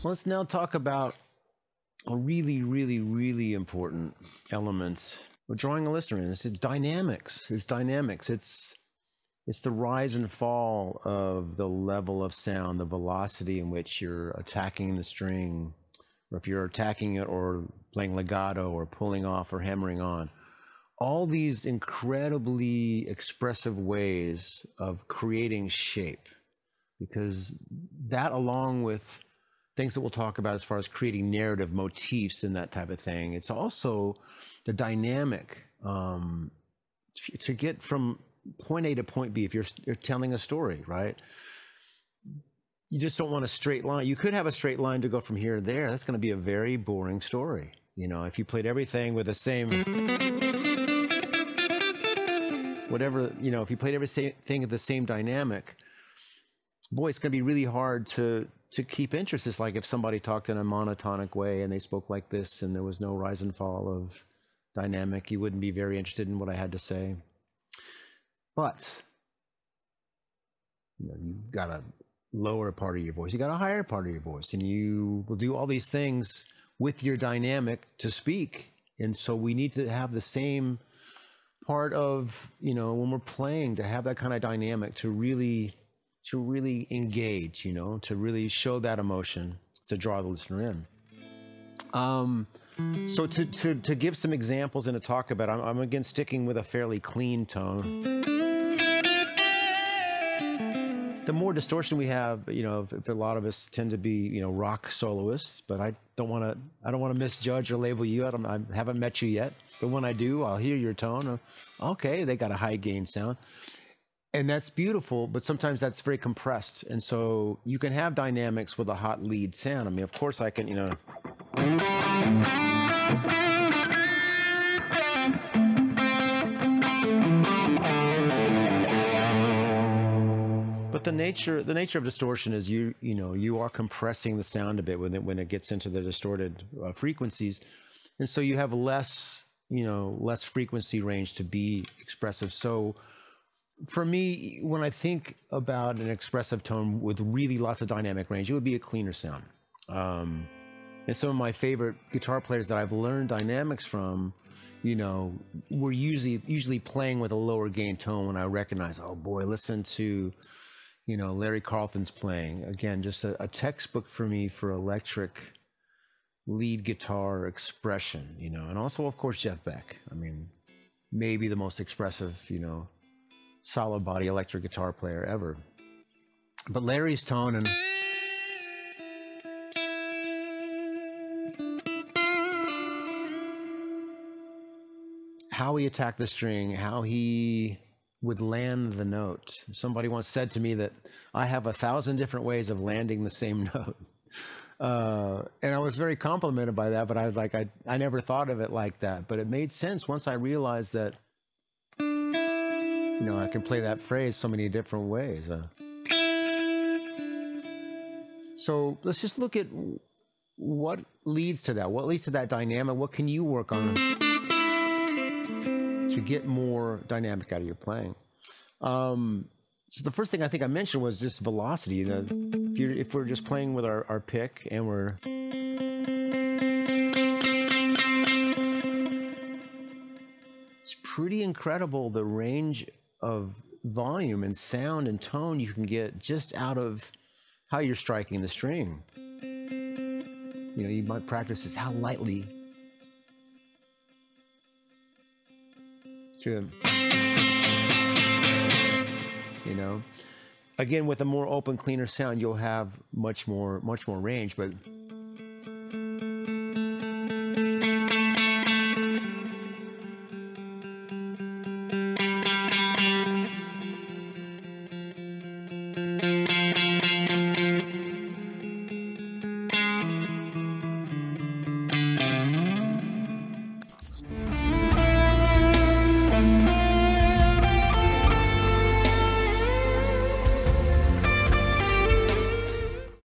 Let's now talk about a really important element of drawing a listener in. It's dynamics. It's dynamics. It's the rise and fall of the level of sound, the velocity in which you're attacking the string, or if you're attacking it or playing legato or pulling off or hammering on. All these incredibly expressive ways of creating shape, because that, along with things that we'll talk about as far as creating narrative motifs and that type of thing, it's also the dynamic to get from point A to point B. If you're telling a story, right? You just don't want a straight line. You could have a straight line to go from here to there. That's going to be a very boring story. You know, if you played everything with the same, whatever, you know, if you played everything at the same dynamic, boy, it's going to be really hard to keep interest. It's like if somebody talked in a monotonic way and they spoke like this and there was no rise and fall of dynamic, you wouldn't be very interested in what I had to say. But, you know, you've got a lower part of your voice, you got a higher part of your voice, and you will do all these things with your dynamic to speak. And so we need to have the same part of, you know, when we're playing, to have that kind of dynamic, to really engage, you know, to really show that emotion, to draw the listener in. So to give some examples and to talk about, I'm again sticking with a fairly clean tone. The more distortion we have, you know, if a lot of us tend to be, you know, rock soloists, but I don't want to misjudge or label you. I haven't met you yet, but when I do, I'll hear your tone. Okay, they got a high gain sound, and that's beautiful. But sometimes that's very compressed, and so you can have dynamics with a hot lead sound. I mean, of course, I can, you know. But the nature of distortion is you know, you are compressing the sound a bit when it gets into the distorted frequencies, and so you have less frequency range to be expressive. So for me, when I think about an expressive tone with really lots of dynamic range, it would be a cleaner sound. And some of my favorite guitar players that I've learned dynamics from, you know, were usually playing with a lower gain tone when I recognize, oh boy, listen to, you know, Larry Carlton's playing. Again, just a textbook for me for electric lead guitar expression, you know. And also, of course, Jeff Beck. I mean, maybe the most expressive, you know, solid body electric guitar player ever. But Larry's tone and how he attacked the string, how he would land the note. Somebody once said to me that I have 1,000 different ways of landing the same note. And I was very complimented by that, but I was like, I never thought of it like that. But it made sense once I realized that, you know, I can play that phrase so many different ways. So let's just look at what leads to that. What leads to that dynamic? What can you work on to get more dynamic out of your playing? So the first thing I think I mentioned was just velocity. You know, if we're just playing with our pick and we're it's pretty incredible the range of volume and sound and tone you can get just out of how you're striking the string. You know, you might practice this, how lightly to, you know, again, with a more open, cleaner sound, you'll have much more range. But